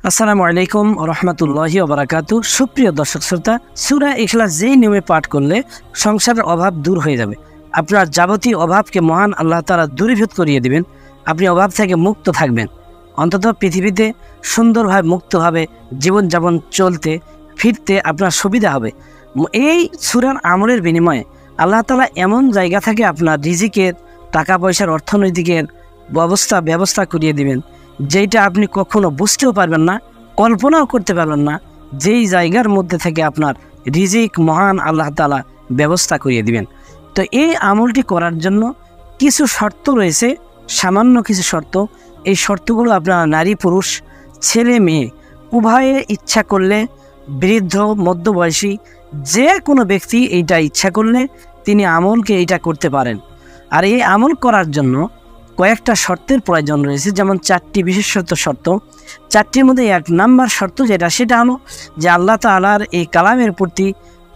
আসসালামু আলাইকুম রহমতুল্লাহি ওবারাকাতু। সুপ্রিয় দর্শক শ্রোতা, সূরা ইখলাস যেই নিয়মে পাঠ করলে সংসারের অভাব দূর হয়ে যাবে। আপনার যাবতীয় অভাবকে মহান আল্লাহ তাআলা দূরীভূত করিয়ে দিবেন। আপনি অভাব থেকে মুক্ত থাকবেন। অন্তত পৃথিবীতে সুন্দরভাবে মুক্তভাবে জীবনযাপন চলতে ফিরতে আপনার সুবিধা হবে। এই সূরার আমলের বিনিময়ে আল্লাহ তাআলা এমন জায়গা থেকে আপনার রিজিকের, টাকা পয়সার, অর্থনৈতিকের ব্যবস্থা করিয়ে দিবেন, যেইটা আপনি কখনো বুঝতেও পারবেন না, কল্পনাও করতে পারবেন না। যেই জায়গার মধ্যে থেকে আপনার রিজিক মহান আল্লাহ তাআলা ব্যবস্থা করিয়ে দিবেন। তো এই আমলটি করার জন্য কিছু শর্ত রয়েছে, সামান্য কিছু শর্ত। এই শর্তগুলো আপনার নারী পুরুষ, ছেলে মেয়ে উভয়ে ইচ্ছা করলে, বৃদ্ধ মধ্যবয়সী যে কোনো ব্যক্তি এইটা ইচ্ছা করলে তিনি আমলকে এইটা করতে পারেন। আর এই আমল করার জন্য কয়েকটা শর্তের প্রয়োজন রয়েছে, যেমন 4টি বিশেষত শর্ত। 4টির মধ্যে 1 নাম্বার শর্ত সেটা হলো যে আল্লাহ তাআলার এই কালামের প্রতি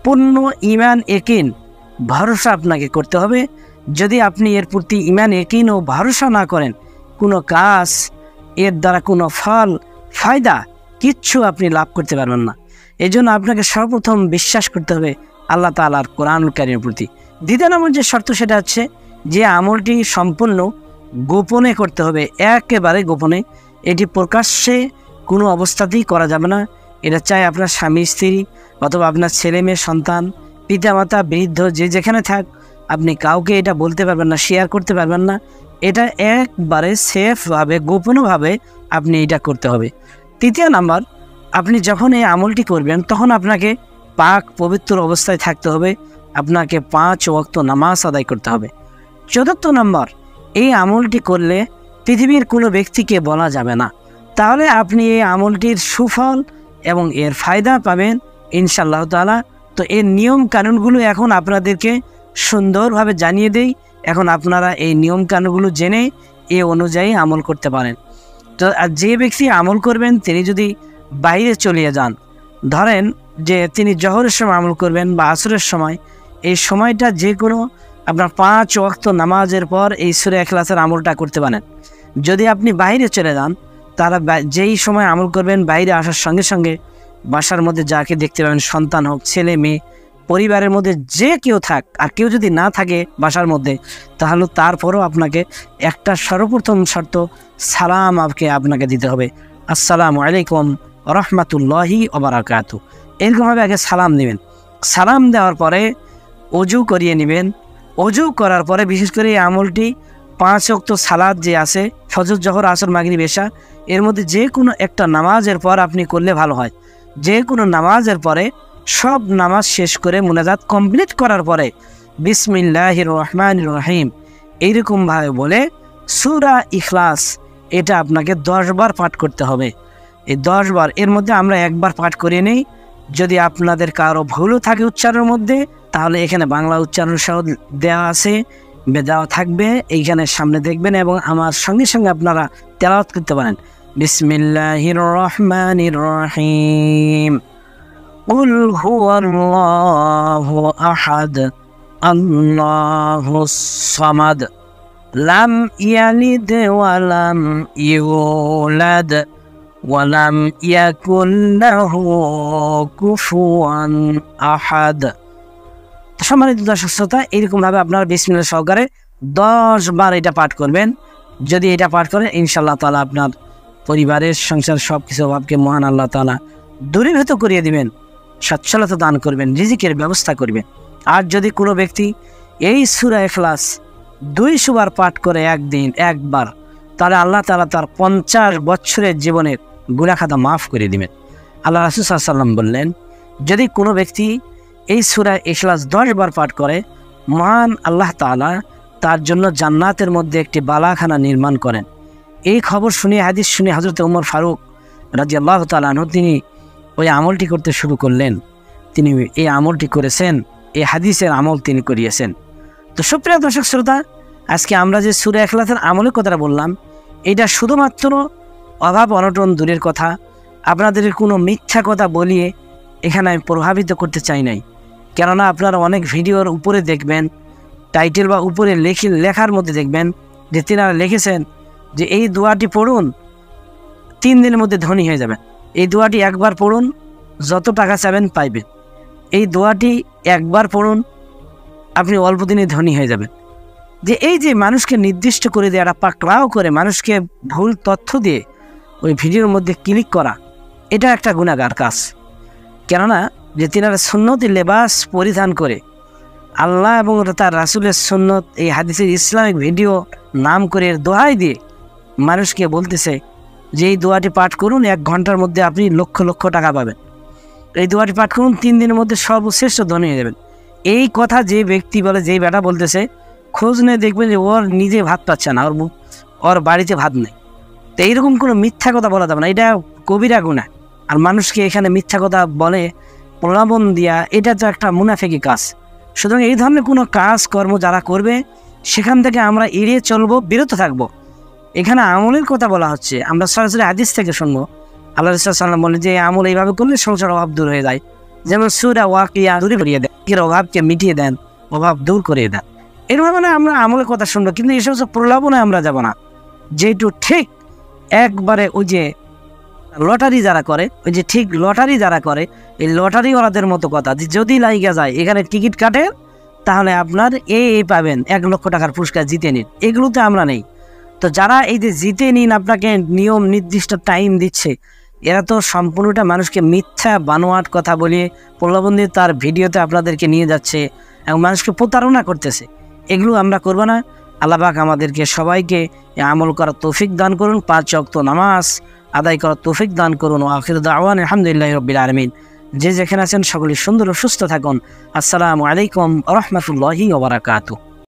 পূর্ণ ঈমান ইয়াকিন ভরসা আপনাকে করতে হবে। যদি আপনি এর প্রতি ঈমান ইয়াকিন ও ভরসা না করেন, কোনো কাজ, এর দ্বারা কোনো ফল ফায়দা কিচ্ছু আপনি লাভ করতে পারবেন না। এই জন্য আপনাকে সর্বপ্রথম বিশ্বাস করতে হবে আল্লাহ তাআলার কোরআনুল কারীমের প্রতি। দ্বিতীয় নম্বর যে শর্ত সেটা হচ্ছে যে আমলটি সম্পূর্ণ গোপনে করতে হবে, একেবারে গোপনে। এটি প্রকাশ্যে কোনো অবস্থাতেই করা যাবে না। এটা চাই আপনার স্বামী স্ত্রী অথবা আপনার ছেলে মেয়ে সন্তান, পিতামাতা, বৃদ্ধ, যে যেখানে থাক, আপনি কাউকে এটা বলতে পারবেন না, শেয়ার করতে পারবেন না। এটা একবারে সেফভাবে, গোপনভাবে আপনি এটা করতে হবে। তৃতীয় নাম্বার, আপনি যখন এই আমলটি করবেন তখন আপনাকে পাক পবিত্র অবস্থায় থাকতে হবে। আপনাকে 5 ওয়াক্ত নামাজ আদায় করতে হবে। চতুর্থ নাম্বার, এই আমলটি করলে পৃথিবীর কোনো ব্যক্তিকে বলা যাবে না। তাহলে আপনি এই আমলটির সুফল এবং এর ফায়দা পাবেন ইনশাআল্লাহ তাআলা। তো এর নিয়ম কানুনগুলো এখন আপনাদেরকে সুন্দরভাবে জানিয়ে দেই। এখন আপনারা এই নিয়ম কানুনগুলো জেনে এ অনুযায়ী আমল করতে পারেন। তো যে ব্যক্তি আমল করবেন তিনি যদি বাইরে চলে যান, ধরেন যে তিনি জোহরের সময় আমল করবেন বা আসরের সময়, এই সময়টা যে কোনো আপনার 5 ওয়াক্ত নামাজের পর এই সূরা ইখলাসের আমলটা করতে পারেন। যদি আপনি বাইরে চলে যান, তারা যেই সময় আমল করবেন বাইরে আসার সঙ্গে সঙ্গে বাসার মধ্যে যাকে দেখতে পাবেন, সন্তান হোক, ছেলে মেয়ে, পরিবারের মধ্যে যে কেউ থাক, আর কেউ যদি না থাকে বাসার মধ্যে, তাহলে তারপরও আপনাকে একটা সর্বপ্রথম শর্ত সালাম আপনাকে দিতে হবে। আসসালামু আলাইকুম রহমতুল্লাহি ওবারাকাতু, এরকমভাবে আগে সালাম নেবেন। সালাম দেওয়ার পরে অজু করিয়ে নেবেন। অজু করার পরে বিশেষ করে এই আমলটি 5 ওয়াক্ত সালাত যে আছে, ফজর, জোহর, আসর, মাগরিব, এশা, এর মধ্যে যে কোনো একটা নামাজের পর আপনি করলে ভালো হয়। যে কোনো নামাজের পরে সব নামাজ শেষ করে মুনাজাত কমপ্লিট করার পরে বিসমিল্লাহির রহমানির রহিম এইরকমভাবে বলে সূরা ইখলাস এটা আপনাকে 10 বার পাঠ করতে হবে। এই 10 বার, এর মধ্যে আমরা 1 বার পাঠ করে নেই। যদি আপনাদের কারো ভুলও থাকে উচ্চারণের মধ্যে, তাহলে এখানে বাংলা উচ্চারণ সহ দেওয়া আছে, দেওয়া থাকবে, এইখানে সামনে দেখবেন এবং আমার সঙ্গে সঙ্গে আপনারা তেলাওয়াত করতে পারেন। বিসমিল্লাহির রহমানির রহিম, কুল হুয়াল্লাহু আহাদ, আল্লাহুস সামাদ, লাম ইয়ালিদ ওয়া লাম ইউলাদ ওয়া লাম ইয়াকুল লাহু কুফুয়ান আহাদ। সম্মানিত দর্শক শ্রোতা, এরকমভাবে আপনারা বিসমিল্লাহ সহকারে 10 বার এটা পাঠ করবেন। যদি এটা পাঠ করেন ইনশাআল্লাহ তাআলা আপনার পরিবারের, সংসার সব কিছু অভাবকে মহান আল্লাহ তাআলা দূরীভূত করিয়ে দিবেন, সচ্ছলতা দান করবেন, রিজিকের ব্যবস্থা করবেন। আর যদি কোনো ব্যক্তি এই সূরা ইখলাস 200 বার পাঠ করে একবার, তাহলে আল্লাহ তাআলা তার 50 বছরের জীবনের গুনাহ খাতা মাফ করে দিবেন। আল্লাহ রাসূল সাল্লাল্লাহু আলাইহি ওয়াসাল্লাম বললেন, যদি কোনো ব্যক্তি এই সূরা ইখলাস 10 বার পাঠ করে, মহান আল্লাহ তাআলা তার জন্য জান্নাতের মধ্যে একটি বালাখানা নির্মাণ করেন। এই খবর শুনে, হাদিস শুনে হযরত ওমর ফারুক রাদিয়াল্লাহু তাআলা আনহু তিনি ওই আমলটি করতে শুরু করলেন। তিনি এই আমলটি করেছেন, এই হাদিসের আমল তিনি করিয়েছেন। তো সুপ্রিয় দর্শক শ্রোতা, আজকে আমরা যে সূরা ইখলাসের আমলের কথাটা বললাম, এটা শুধুমাত্র অভাব অনটন দূরের কথা, আপনাদের কোনো মিথ্যা কথা বলিয়ে এখানে আমি প্রভাবিত করতে চাই নাই। কেননা আপনারা অনেক ভিডিওর উপরে দেখবেন, টাইটেল বা উপরে লেখার মধ্যে দেখবেন যে তিনারা লিখেছেন যে এই দোয়াটি পড়ুন 3 দিনের মধ্যে ধনী হয়ে যাবেন। এই দোয়াটি একবার পড়ুন, যত টাকা চাবেন পাইবেন। এই দোয়াটি একবার পড়ুন, আপনি অল্প দিনে ধনী হয়ে যাবেন। যে এই যে মানুষকে নির্দিষ্ট করে দিয়ে একটা পাকড়াও করে মানুষকে ভুল তথ্য দিয়ে ওই ভিডিওর মধ্যে ক্লিক করা, এটা একটা গুনাহগার কাজ। কেননা যে তিনারা সুন্নতি লেবাস পরিধান করে আল্লাহ এবং তার রাসূলের সুন্নত, এই হাদিসের ইসলামিক ভিডিও নাম করে দোহাই দিয়ে মানুষকে বলতেছে যে এই দোয়াটি পাঠ করুন, 1 ঘন্টার মধ্যে আপনি লক্ষ লক্ষ টাকা পাবেন। এই দোয়াটি পাঠ করুন, 3 দিনের মধ্যে সর্বশ্রেষ্ঠ ধনী হয়ে যাবেন। এই কথা যে ব্যক্তি বলে, যেই বেটা বলতেছে, খোঁজ নিয়ে দেখবেন যে ওর নিজে ভাত পাচ্ছে না, ওর বাড়িতে ভাত নেই। তো এইরকম কোনো মিথ্যা কথা বলা যাবে না, এটা কবিরা গুনাহ। আর মানুষকে এখানে মিথ্যা কথা বলে প্রলোভন দিয়া, এটা তো একটা মুনাফিকি কাজ। সুতরাং এই ধরনের কোনো কাজ কর্ম যারা করবে সেখান থেকে আমরা এড়িয়ে চলবো, বিরত থাকবো। এখানে আমলের কথা বলা হচ্ছে, আমরা সরাসরি হাদিস থেকে শুনবো। আল্লাহ রাসূল সাল্লাল্লাহু আলাইহি ওয়াসাল্লাম বলেন যে আমল এইভাবে করলে সংসার অভাব দূর হয়ে যায়। যেমন সূরা ওয়াকিয়া দূর করিয়ে দেন, অভাবকে মিটিয়ে দেন, অভাব দূর করিয়ে দেন। এরকম মানে আমরা আমলের কথা শুনবো, কিন্তু এই সমস্ত প্রলোভনে আমরা যাব না। যেহেতু ঠিক একবারে ওই যে লটারি যারা করে, ওই যে ঠিক লটারি যারা করে, এই লটারিওয়ালাদের মতো কথা, যে যদি লাইগা যায় এখানে টিকিট কাটে তাহলে আপনার এই পাবেন 1 লক্ষ টাকার পুরস্কার জিতে নিন, এগুলোতে আমরা নেই। তো যারা এই যে জিতে নিন আপনাকে নিয়ম নির্দিষ্ট টাইম দিচ্ছে, এরা তো সম্পূর্ণটা মানুষকে মিথ্যা বানোয়াট কথা বলিয়ে প্রলোভন দিয়ে তার ভিডিওতে আপনাদেরকে নিয়ে যাচ্ছে এবং মানুষকে প্রতারণা করতেছে। এগুলো আমরা করব না। আল্লাহ পাক আমাদেরকে সবাইকে আমল করার তৌফিক দান করুন, 5 ওয়াক্ত নামাজ আদায় করার তৌফিক দান করুন। আখির দাওয়ানা আলহামদুলিল্লাহি রাব্বিল আলামিন। যে যেখানে আছেন সকলে সুন্দর ও সুস্থ থাকুন। আসসালামু আলাইকুম ওয়া রাহমাতুল্লাহি ওয়া বারাকাতুহু।